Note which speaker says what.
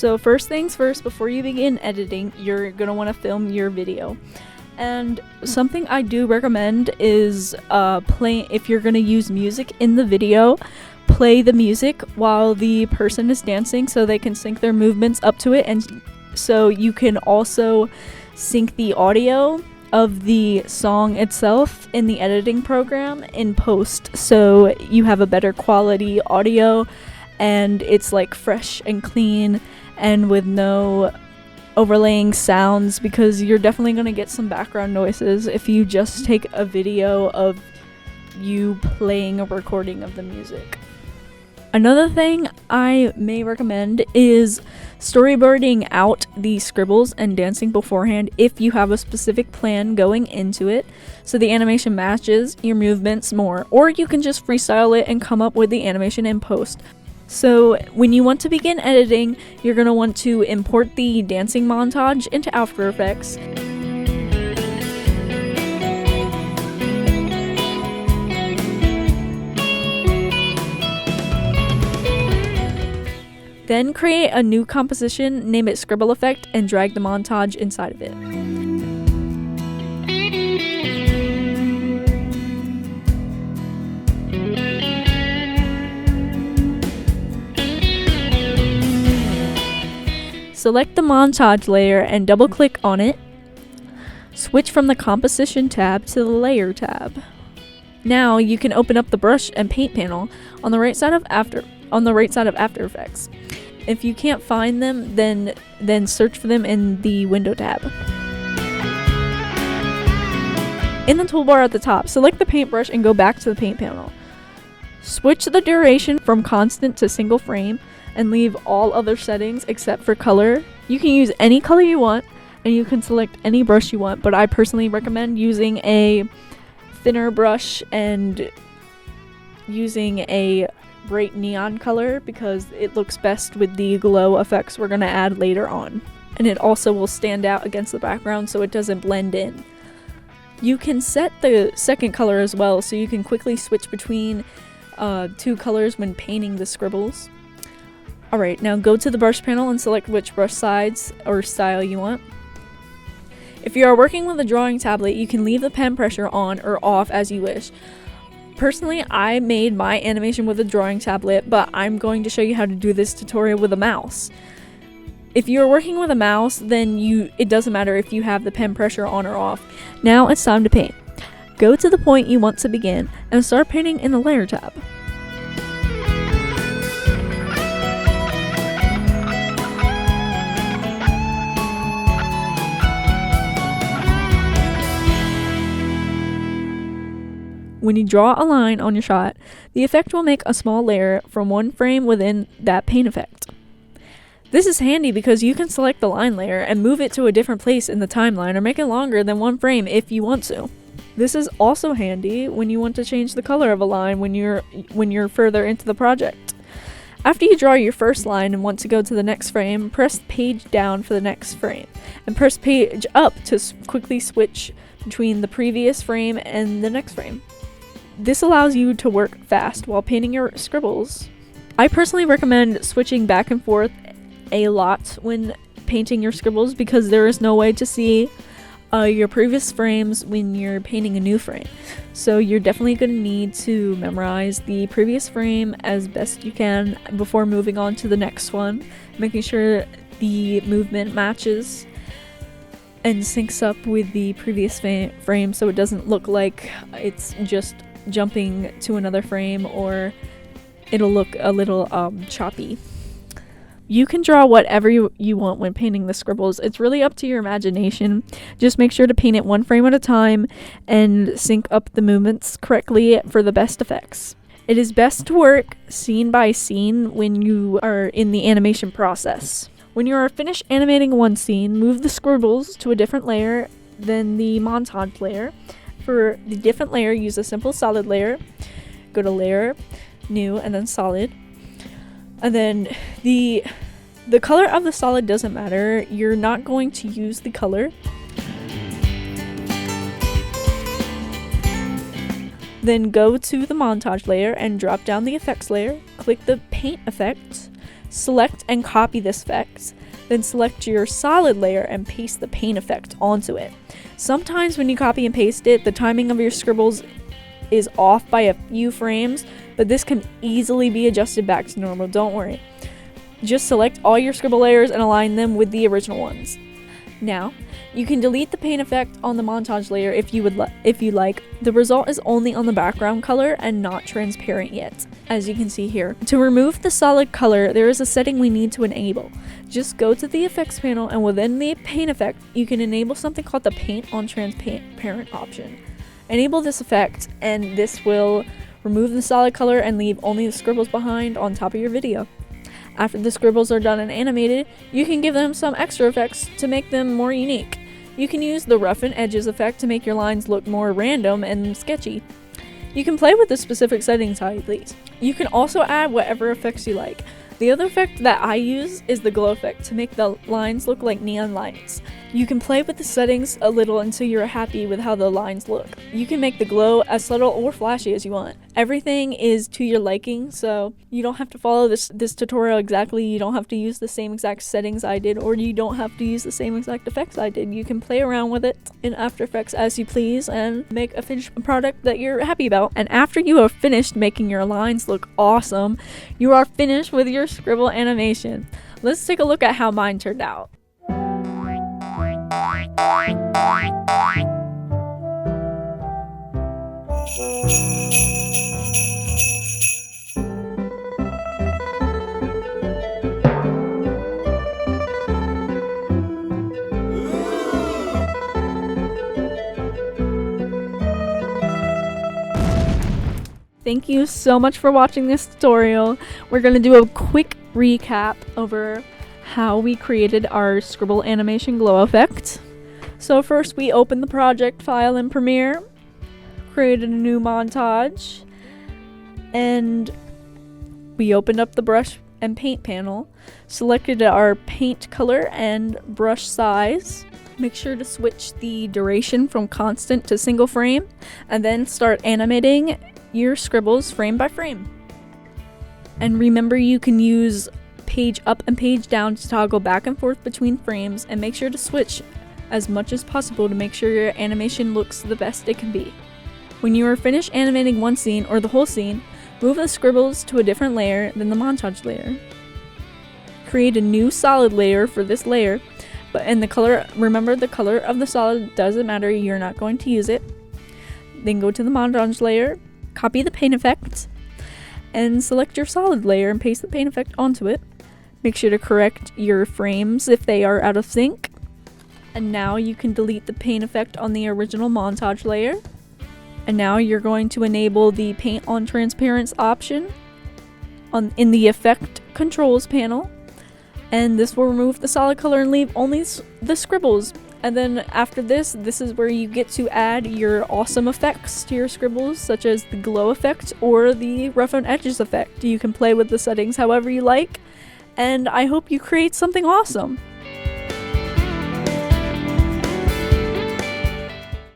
Speaker 1: So first things first, before you begin editing, you're going to want to film your video. And something I do recommend is if you're going to use music in the video, play the music while the person is dancing so they can sync their movements up to it, and so you can also sync the audio of the song itself in the editing program in post, so you have a better quality audio and it's like fresh and clean and with no overlaying sounds, because you're definitely going to get some background noises if you just take a video of you playing a recording of the music. Another thing I may recommend is storyboarding out the scribbles and dancing beforehand if you have a specific plan going into it, so the animation matches your movements more, or you can just freestyle it and come up with the animation in post. So when you want to begin editing, you're going to want to import the dancing montage into After Effects. Then create a new composition, name it Scribble Effect, and drag the montage inside of it. Select the montage layer and double click on it. Switch from the composition tab to the layer tab. Now you can open up the brush and paint panel on the right side of After Effects. If you can't find them, then search for them in the window tab. In the toolbar at the top, select the paintbrush and go back to the paint panel. Switch the duration from constant to single frame and leave all other settings except for color. You can use any color you want and you can select any brush you want, but I personally recommend using a thinner brush and using a bright neon color because it looks best with the glow effects we're going to add later on, and it also will stand out against the background so it doesn't blend in. You can set the second color as well, so you can quickly switch between two colors when painting the scribbles. Alright, now go to the brush panel and select which brush size or style you want. If you are working with a drawing tablet, you can leave the pen pressure on or off as you wish. Personally, I made my animation with a drawing tablet, but I'm going to show you how to do this tutorial with a mouse. If you're working with a mouse, then it doesn't matter if you have the pen pressure on or off. Now it's time to paint. Go to the point you want to begin and start painting in the layer tab. When you draw a line on your shot, the effect will make a small layer from one frame within that paint effect. This is handy because you can select the line layer and move it to a different place in the timeline or make it longer than one frame if you want to. This is also handy when you want to change the color of a line when you're further into the project. After you draw your first line and want to go to the next frame, press page down for the next frame, and press page up to quickly switch between the previous frame and the next frame. This allows you to work fast while painting your scribbles. I personally recommend switching back and forth a lot when painting your scribbles because there is no way to see your previous frames when you're painting a new frame. So you're definitely going to need to memorize the previous frame as best you can before moving on to the next one, making sure the movement matches and syncs up with the previous frame so it doesn't look like it's just jumping to another frame, or it'll look a little choppy. You can draw whatever you want when painting the scribbles. It's really up to your imagination. Just make sure to paint it one frame at a time and sync up the movements correctly for the best effects. It is best to work scene by scene when you are in the animation process. When you are finished animating one scene, move the scribbles to a different layer than the montage layer. For the different layer, use a simple solid layer. Go to layer, new, and then solid. And then the color of the solid doesn't matter. You're not going to use the color. Then go to the montage layer and drop down the effects layer. Click the paint effect. Select and copy this effect. Then select your solid layer and paste the paint effect onto it. Sometimes when you copy and paste it, the timing of your scribbles is off by a few frames, but this can easily be adjusted back to normal, don't worry. Just select all your scribble layers and align them with the original ones. Now, you can delete the paint effect on the montage layer if you like. The result is only on the background color and not transparent yet, as you can see here. To remove the solid color, there is a setting we need to enable. Just go to the effects panel, and within the paint effect, you can enable something called the paint on transparent option. Enable this effect, and this will remove the solid color and leave only the scribbles behind on top of your video. After the scribbles are done and animated, you can give them some extra effects to make them more unique. You can use the roughen edges effect to make your lines look more random and sketchy. You can play with the specific settings how you please. You can also add whatever effects you like. The other effect that I use is the glow effect to make the lines look like neon lights. You can play with the settings a little until you're happy with how the lines look. You can make the glow as subtle or flashy as you want. Everything is to your liking, so you don't have to follow this tutorial exactly. You don't have to use the same exact settings I did, or you don't have to use the same exact effects I did. You can play around with it in After Effects as you please and make a finished product that you're happy about. And after you have finished making your lines look awesome, you are finished with your Scribble animation. Let's take a look at how mine turned out. Thank you so much for watching this tutorial. We're going to do a quick recap over how we created our Scribble animation glow effect. So first we opened the project file in Premiere, created a new montage, and we opened up the brush and paint panel, selected our paint color and brush size. Make sure to switch the duration from constant to single frame, and then start animating your scribbles frame by frame. And remember, you can use page up and page down to toggle back and forth between frames, and make sure to switch as much as possible to make sure your animation looks the best it can be. When you are finished animating one scene or the whole scene, move the scribbles to a different layer than the montage layer. Create a new solid layer for this layer, remember the color of the solid doesn't matter, you're not going to use it. Then go to the montage layer, copy the paint effect, and select your solid layer and paste the paint effect onto it. Make sure to correct your frames if they are out of sync. And now you can delete the paint effect on the original montage layer. And now you're going to enable the paint on transparency option in the effect controls panel. And this will remove the solid color and leave only the scribbles. And then after this is where you get to add your awesome effects to your scribbles, such as the glow effect or the rough on edges effect. You can play with the settings however you like, and I hope you create something awesome.